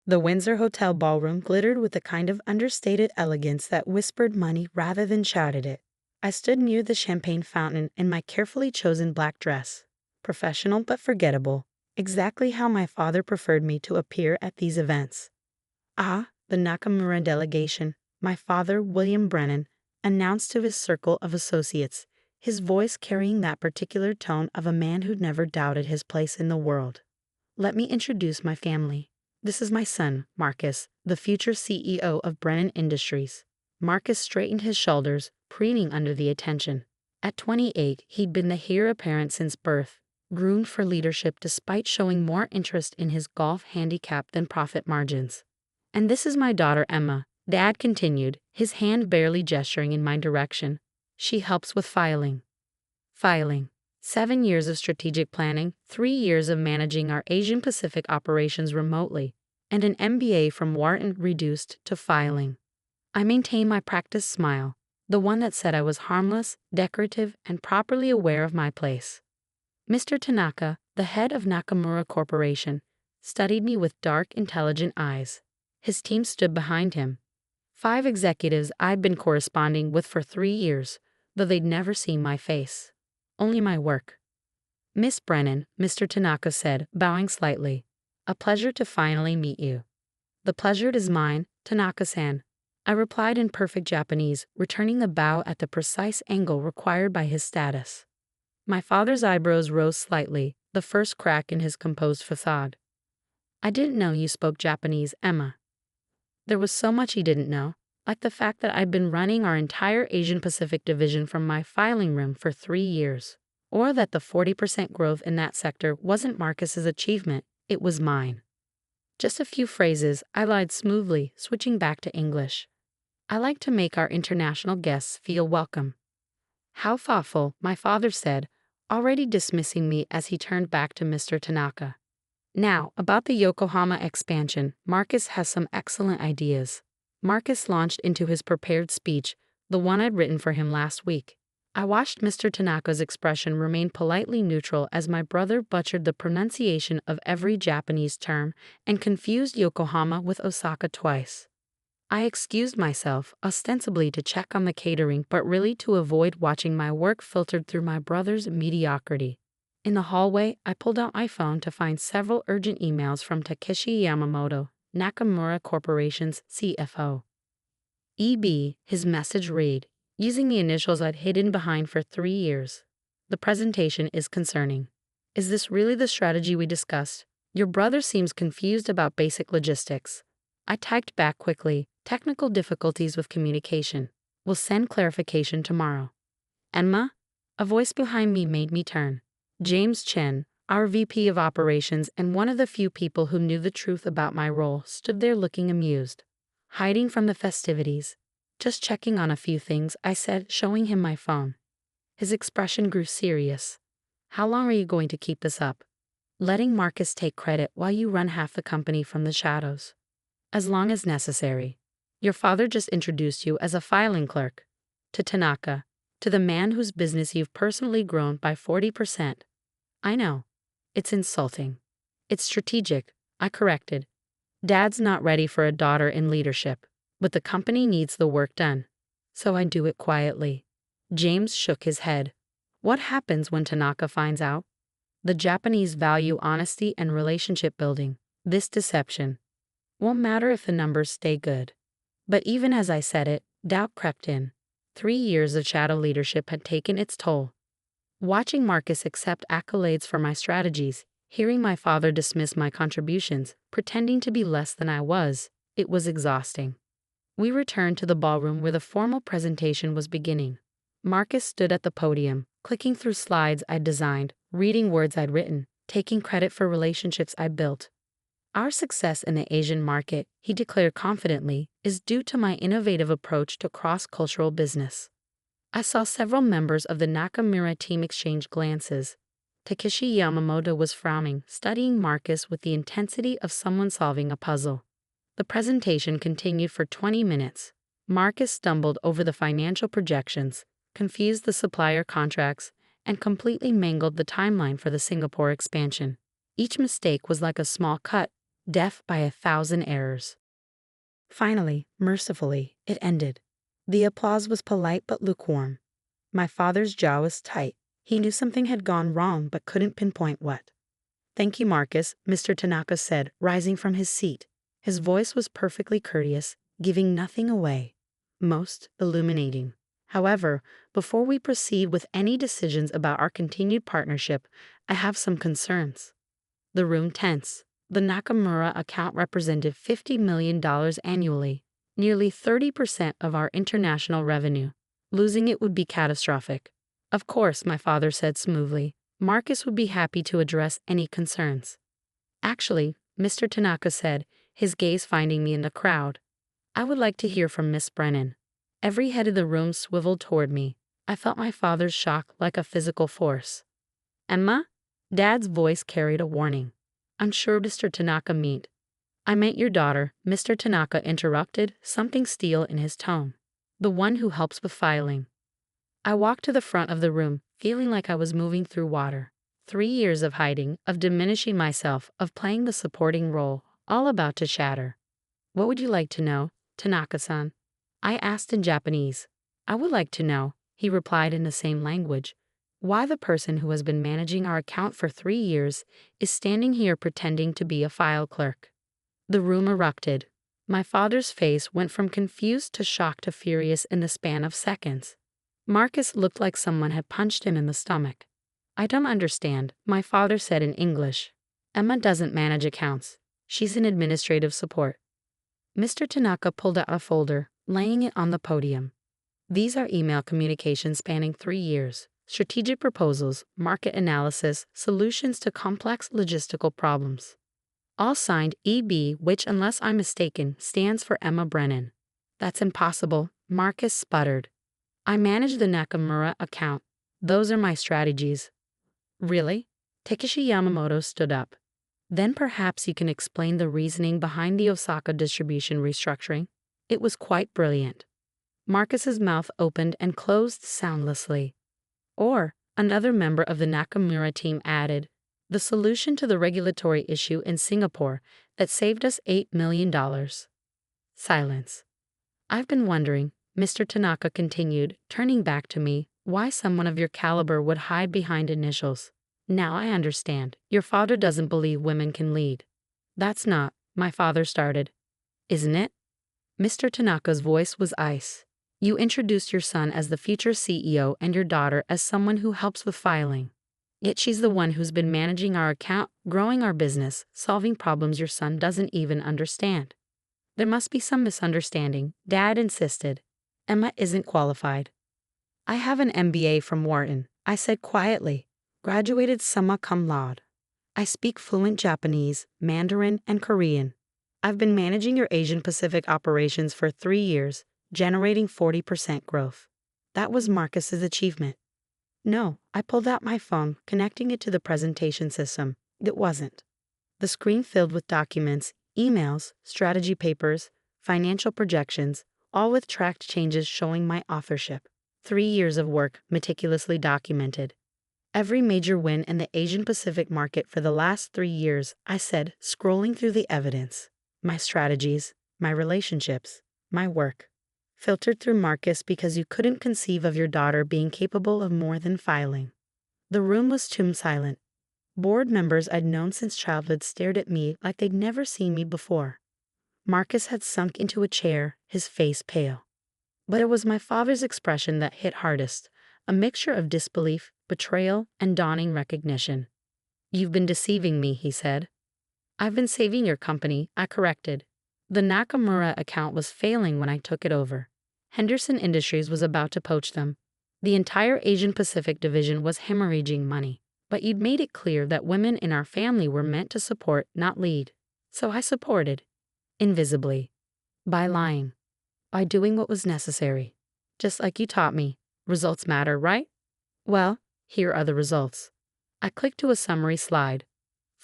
The Windsor Hotel ballroom glittered with a kind of understated elegance that whispered money rather than shouted it. I stood near the champagne fountain in my carefully chosen black dress. Professional but forgettable, exactly how my father preferred me to appear at these events. Ah, the Nakamura delegation, my father, William Brennan, announced to his circle of associates, his voice carrying that particular tone of a man who'd never doubted his place in the world. Let me introduce my family. This is my son, Marcus, the future CEO of Brennan Industries. Marcus straightened his shoulders, preening under the attention. At 28, he'd been the heir apparent since birth, groomed for leadership despite showing more interest in his golf handicap than profit margins. And this is my daughter Emma, Dad continued, his hand barely gesturing in my direction. She helps with filing. Filing. 7 years of strategic planning, 3 years of managing our Asian Pacific operations remotely, and an MBA from Wharton reduced to filing. I maintained my practiced smile, the one that said I was harmless, decorative, and properly aware of my place. Mr. Tanaka, the head of Nakamura Corporation, studied me with dark, intelligent eyes. His team stood behind him. 5 executives I'd been corresponding with for 3 years, though they'd never seen my face. Only my work. Miss Brennan, Mr. Tanaka said, bowing slightly. A pleasure to finally meet you. The pleasure is mine, Tanaka-san. I replied in perfect Japanese, returning the bow at the precise angle required by his status. My father's eyebrows rose slightly, the first crack in his composed facade. I didn't know you spoke Japanese, Emma. There was so much he didn't know, like the fact that I'd been running our entire Asian Pacific division from my filing room for 3 years, or that the 40% growth in that sector wasn't Marcus's achievement, it was mine. Just a few phrases, I lied smoothly, switching back to English. I like to make our international guests feel welcome. How thoughtful, my father said, already dismissing me as he turned back to Mr. Tanaka. Now, about the Yokohama expansion, Marcus has some excellent ideas. Marcus launched into his prepared speech, the one I'd written for him last week. I watched Mr. Tanaka's expression remain politely neutral as my brother butchered the pronunciation of every Japanese term and confused Yokohama with Osaka twice. I excused myself, ostensibly to check on the catering but really to avoid watching my work filtered through my brother's mediocrity. In the hallway, I pulled out my phone to find several urgent emails from Takeshi Yamamoto, Nakamura Corporation's CFO. EB, his message read, using the initials I'd hidden behind for 3 years. The presentation is concerning. Is this really the strategy we discussed? Your brother seems confused about basic logistics. I typed back quickly, technical difficulties with communication. We'll send clarification tomorrow. Emma? A voice behind me made me turn. James Chen, our VP of Operations and one of the few people who knew the truth about my role, stood there looking amused. Hiding from the festivities. Just checking on a few things, I said, showing him my phone. His expression grew serious. How long are you going to keep this up? Letting Marcus take credit while you run half the company from the shadows. As long as necessary. Your father just introduced you as a filing clerk. To Tanaka. To the man whose business you've personally grown by 40%. I know. It's insulting. It's strategic, I corrected. Dad's not ready for a daughter in leadership, but the company needs the work done. So I do it quietly. James shook his head. What happens when Tanaka finds out? The Japanese value honesty and relationship building. This deception won't matter if the numbers stay good. But even as I said it, doubt crept in. 3 years of shadow leadership had taken its toll. Watching Marcus accept accolades for my strategies, hearing my father dismiss my contributions, pretending to be less than I was, it was exhausting. We returned to the ballroom where the formal presentation was beginning. Marcus stood at the podium, clicking through slides I'd designed, reading words I'd written, taking credit for relationships I'd built. Our success in the Asian market, he declared confidently, is due to my innovative approach to cross-cultural business. I saw several members of the Nakamura team exchange glances. Takeshi Yamamoto was frowning, studying Marcus with the intensity of someone solving a puzzle. The presentation continued for 20 minutes. Marcus stumbled over the financial projections, confused the supplier contracts, and completely mangled the timeline for the Singapore expansion. Each mistake was like a small cut, death by 1,000 errors. Finally, mercifully, it ended. The applause was polite but lukewarm. My father's jaw was tight. He knew something had gone wrong but couldn't pinpoint what. "Thank you, Marcus," Mr. Tanaka said, rising from his seat. His voice was perfectly courteous, giving nothing away. Most illuminating. However, before we proceed with any decisions about our continued partnership, I have some concerns. The room tense. The Nakamura account represented $50 million annually, nearly 30% of our international revenue. Losing it would be catastrophic. Of course, my father said smoothly. Marcus would be happy to address any concerns. Actually, Mr. Tanaka said, his gaze finding me in the crowd, I would like to hear from Miss Brennan. Every head in the room swiveled toward me. I felt my father's shock like a physical force. Emma? Dad's voice carried a warning. I'm sure Mr. Tanaka meant. I meant your daughter, Mr. Tanaka interrupted, something steel in his tone. The one who helps with filing. I walked to the front of the room, feeling like I was moving through water. 3 years of hiding, of diminishing myself, of playing the supporting role, all about to shatter. What would you like to know, Tanaka-san? I asked in Japanese. I would like to know, he replied in the same language, why the person who has been managing our account for 3 years is standing here pretending to be a file clerk. The room erupted. My father's face went from confused to shocked to furious in the span of seconds. Marcus looked like someone had punched him in the stomach. I don't understand, my father said in English. Emma doesn't manage accounts. She's in administrative support. Mr. Tanaka pulled out a folder, laying it on the podium. These are email communications spanning 3 years, strategic proposals, market analysis, solutions to complex logistical problems. All signed EB, which, unless I'm mistaken, stands for Emma Brennan. That's impossible, Marcus sputtered. I manage the Nakamura account. Those are my strategies. Really? Takeshi Yamamoto stood up. Then perhaps you can explain the reasoning behind the Osaka distribution restructuring. It was quite brilliant. Marcus's mouth opened and closed soundlessly. Or, another member of the Nakamura team added, the solution to the regulatory issue in Singapore that saved us $8 million. Silence. I've been wondering, Mr. Tanaka continued, turning back to me, why someone of your caliber would hide behind initials. Now I understand. Your father doesn't believe women can lead. That's not, my father started. Isn't it? Mr. Tanaka's voice was ice. You introduced your son as the future CEO and your daughter as someone who helps with filing. Yet she's the one who's been managing our account, growing our business, solving problems your son doesn't even understand. There must be some misunderstanding, Dad insisted. Emma isn't qualified. I have an MBA from Wharton, I said quietly. Graduated summa cum laude. I speak fluent Japanese, Mandarin, and Korean. I've been managing your Asian Pacific operations for 3 years, generating 40% growth. That was Marcus's achievement. No, I pulled out my phone, connecting it to the presentation system. It wasn't. The screen filled with documents, emails, strategy papers, financial projections, all with tracked changes showing my authorship. 3 years of work meticulously documented. Every major win in the Asian Pacific market for the last 3 years, I said, scrolling through the evidence. My strategies, my relationships, my work. Filtered through Marcus because you couldn't conceive of your daughter being capable of more than filing. The room was tomb silent. Board members I'd known since childhood stared at me like they'd never seen me before. Marcus had sunk into a chair, his face pale. But it was my father's expression that hit hardest, a mixture of disbelief, betrayal, and dawning recognition. You've been deceiving me, he said. I've been saving your company, I corrected. The Nakamura account was failing when I took it over. Henderson Industries was about to poach them. The entire Asian Pacific division was hemorrhaging money. But you'd made it clear that women in our family were meant to support, not lead. So I supported. Invisibly. By lying. By doing what was necessary. Just like you taught me. Results matter, right? Well, here are the results. I clicked to a summary slide.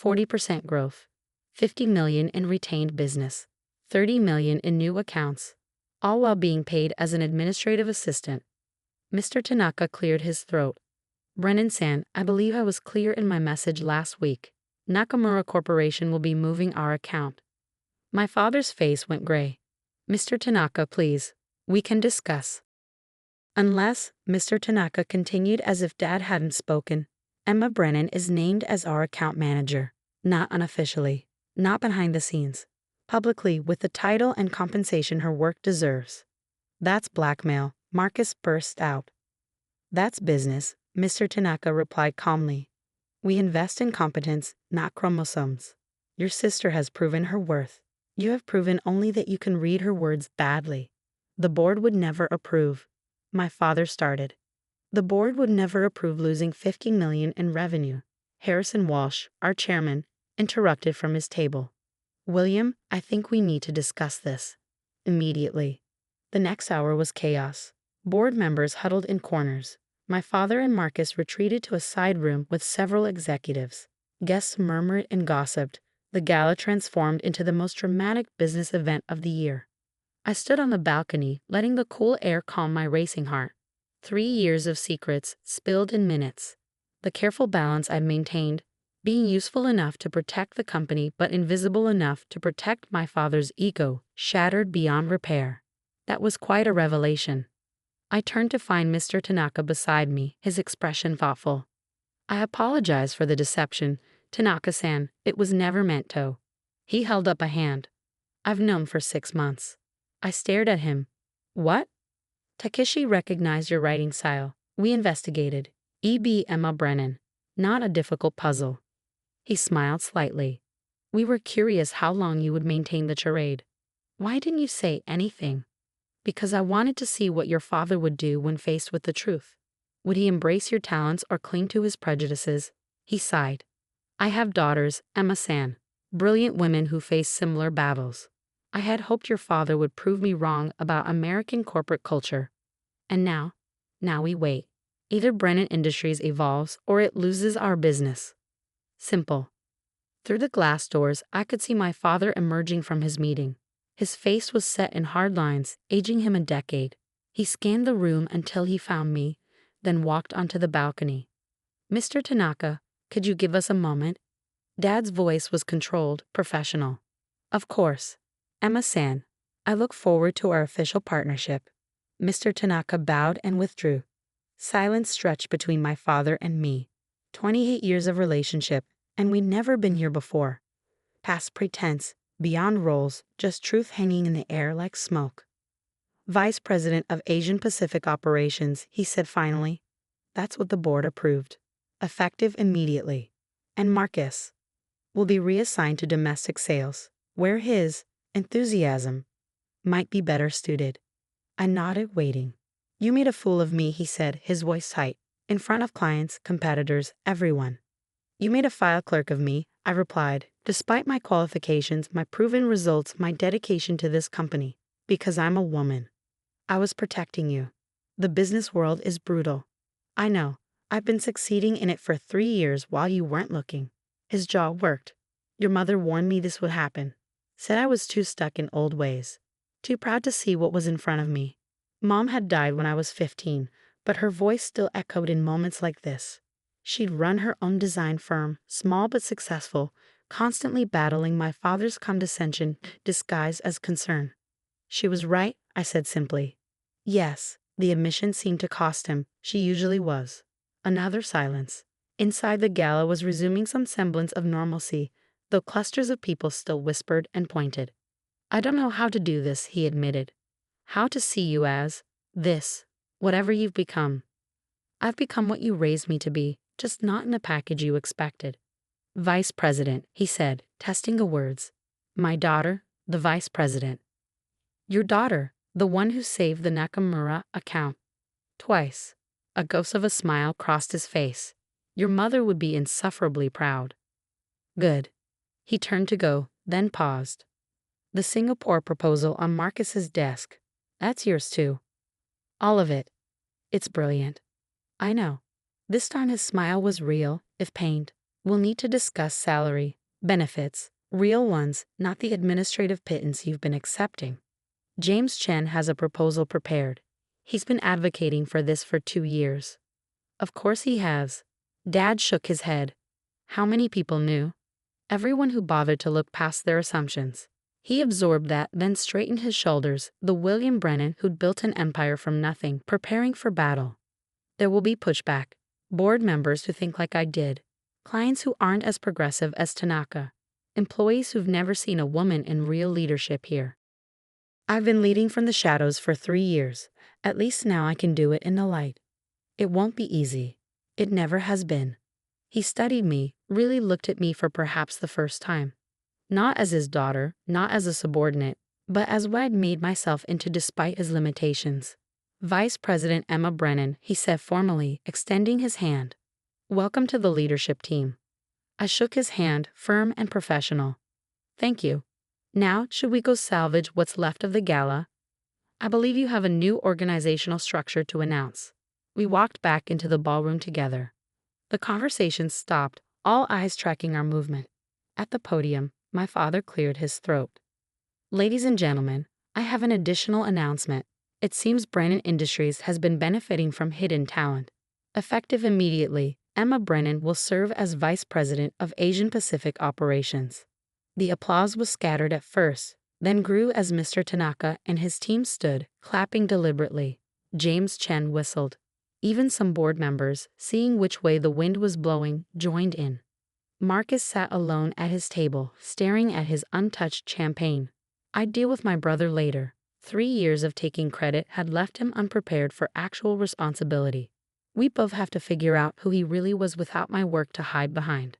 40% growth. 50 million in retained business. 30 million in new accounts. All while being paid as an administrative assistant. Mr. Tanaka cleared his throat. Brennan-san, I believe I was clear in my message last week. Nakamura Corporation will be moving our account. My father's face went gray. Mr. Tanaka, please. We can discuss. Unless, Mr. Tanaka continued as if Dad hadn't spoken, Emma Brennan is named as our account manager. Not unofficially. Not behind the scenes. Publicly, with the title and compensation her work deserves. That's blackmail, Marcus burst out. That's business, Mr. Tanaka replied calmly. We invest in competence, not chromosomes. Your sister has proven her worth. You have proven only that you can read her words badly. The board would never approve. My father started. The board would never approve losing $50 million in revenue. Harrison Walsh, our chairman, interrupted from his table. William, I think we need to discuss this. Immediately. The next hour was chaos. Board members huddled in corners. My father and Marcus retreated to a side room with several executives. Guests murmured and gossiped. The gala transformed into the most dramatic business event of the year. I stood on the balcony, letting the cool air calm my racing heart. 3 years of secrets, spilled in minutes. The careful balance I maintained, being useful enough to protect the company but invisible enough to protect my father's ego, shattered beyond repair. That was quite a revelation. I turned to find Mr. Tanaka beside me, his expression thoughtful. I apologize for the deception, Tanaka-san. It was never meant to. He held up a hand. I've known for 6 months. I stared at him. What? Takeshi recognized your writing style. We investigated. E.B. Emma Brennan. Not a difficult puzzle. He smiled slightly. We were curious how long you would maintain the charade. Why didn't you say anything? Because I wanted to see what your father would do when faced with the truth. Would he embrace your talents or cling to his prejudices? He sighed. I have daughters, Emma-san. Brilliant women who face similar battles. I had hoped your father would prove me wrong about American corporate culture. And now we wait. Either Brennan Industries evolves or it loses our business. Simple. Through the glass doors, I could see my father emerging from his meeting. His face was set in hard lines, aging him a decade. He scanned the room until he found me, then walked onto the balcony. Mr. Tanaka, could you give us a moment? Dad's voice was controlled, professional. Of course. Emma-san, I look forward to our official partnership. Mr. Tanaka bowed and withdrew. Silence stretched between my father and me. 28 years of relationship, and we'd never been here before. Past pretense, beyond roles, just truth hanging in the air like smoke. Vice President of Asian Pacific Operations, he said finally. That's what the board approved. Effective immediately. And Marcus will be reassigned to domestic sales, where his enthusiasm might be better suited. I nodded, waiting. You made a fool of me, he said, his voice tight, in front of clients, competitors, everyone. You made a file clerk of me, I replied, despite my qualifications, my proven results, my dedication to this company, because I'm a woman. I was protecting you. The business world is brutal. I know. I've been succeeding in it for 3 years while you weren't looking. His jaw worked. Your mother warned me this would happen. Said I was too stuck in old ways. Too proud to see what was in front of me. Mom had died when I was 15, but her voice still echoed in moments like this. She'd run her own design firm, small but successful, constantly battling my father's condescension disguised as concern. She was right, I said simply. Yes, the admission seemed to cost him. She usually was. Another silence. Inside the gala was resuming some semblance of normalcy, though clusters of people still whispered and pointed. I don't know how to do this, he admitted. How to see you as this, whatever you've become. I've become what you raised me to be, just not in the package you expected. Vice President, he said, testing the words. My daughter, the Vice President. Your daughter, the one who saved the Nakamura account. Twice. A ghost of a smile crossed his face. Your mother would be insufferably proud. Good. He turned to go, then paused. The Singapore proposal on Marcus's desk. That's yours too. All of it. It's brilliant. I know. This time his smile was real, if pained. We'll need to discuss salary, benefits, real ones, not the administrative pittance you've been accepting. James Chen has a proposal prepared. He's been advocating for this for 2 years. Of course he has. Dad shook his head. How many people knew? everyone who bothered to look past their assumptions. He absorbed that, then straightened his shoulders, the William Brennan who'd built an empire from nothing, preparing for battle. There will be pushback. Board members who think like I did. Clients who aren't as progressive as Tanaka. Employees who've never seen a woman in real leadership here. I've been leading from the shadows for 3 years. At least now I can do it in the light. It won't be easy. It never has been. He studied me, really looked at me for perhaps the first time. Not as his daughter, not as a subordinate, but as what I'd made myself into despite his limitations. Vice President Emma Brennan, he said formally, extending his hand. Welcome to the leadership team. I shook his hand, firm and professional. Thank you. Now, should we go salvage what's left of the gala? I believe you have a new organizational structure to announce. We walked back into the ballroom together. The conversation stopped, all eyes tracking our movement. At the podium, my father cleared his throat. Ladies and gentlemen, I have an additional announcement. It seems Brennan Industries has been benefiting from hidden talent. Effective immediately, Emma Brennan will serve as Vice President of Asian Pacific Operations. The applause was scattered at first, then grew as Mr. Tanaka and his team stood, clapping deliberately. James Chen whistled. Even some board members, seeing which way the wind was blowing, joined in. Marcus sat alone at his table, staring at his untouched champagne. I'd deal with my brother later. 3 years of taking credit had left him unprepared for actual responsibility. We both have to figure out who he really was without my work to hide behind.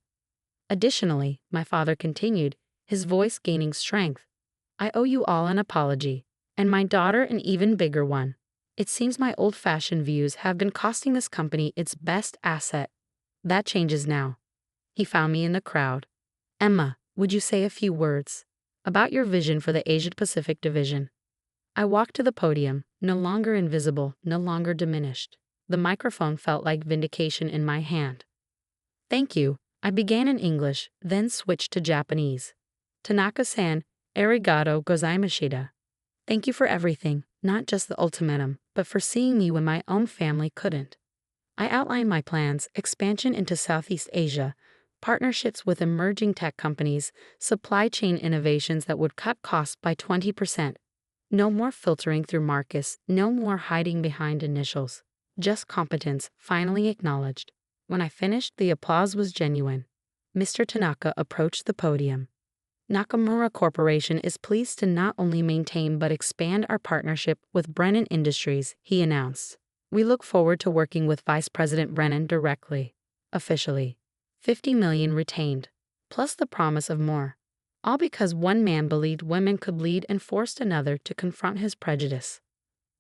Additionally, my father continued, his voice gaining strength. I owe you all an apology, and my daughter an even bigger one. It seems my old-fashioned views have been costing this company its best asset. That changes now. He found me in the crowd. Emma, would you say a few words about your vision for the Asia-Pacific division? I walked to the podium, no longer invisible, no longer diminished. The microphone felt like vindication in my hand. Thank you. I began in English, then switched to Japanese. Tanaka-san, arigato gozaimashita. Thank you for everything, not just the ultimatum, but for seeing me when my own family couldn't. I outlined my plans, expansion into Southeast Asia, partnerships with emerging tech companies, supply chain innovations that would cut costs by 20%. No more filtering through Marcus, no more hiding behind initials. Just competence, finally acknowledged. When I finished, the applause was genuine. Mr. Tanaka approached the podium. Nakamura Corporation is pleased to not only maintain but expand our partnership with Brennan Industries, he announced. We look forward to working with Vice President Brennan directly. Officially. $50 million retained, plus the promise of more. All because one man believed women could lead and forced another to confront his prejudice.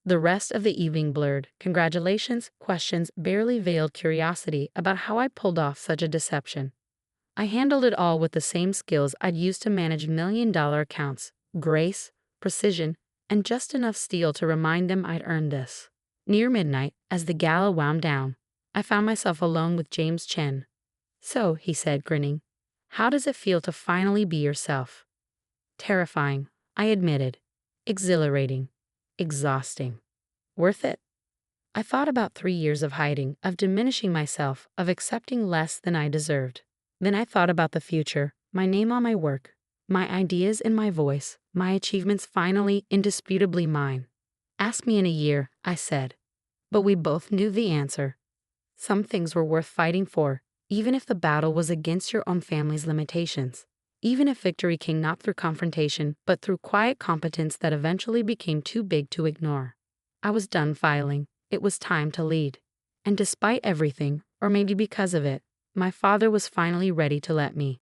The rest of the evening blurred. Congratulations, questions, barely veiled curiosity about how I pulled off such a deception. I handled it all with the same skills I'd used to manage million-dollar accounts, grace, precision, and just enough steel to remind them I'd earned this. Near midnight, as the gala wound down, I found myself alone with James Chen. So, he said, grinning, how does it feel to finally be yourself? Terrifying, I admitted. Exhilarating. Exhausting. Worth it? I thought about 3 years of hiding, of diminishing myself, of accepting less than I deserved. Then I thought about the future, my name on my work, my ideas and my voice, my achievements finally, indisputably mine. Ask me in a year, I said. But we both knew the answer. Some things were worth fighting for, even if the battle was against your own family's limitations. Even if victory came not through confrontation, but through quiet competence that eventually became too big to ignore. I was done filing. It was time to lead. And despite everything, or maybe because of it, my father was finally ready to let me.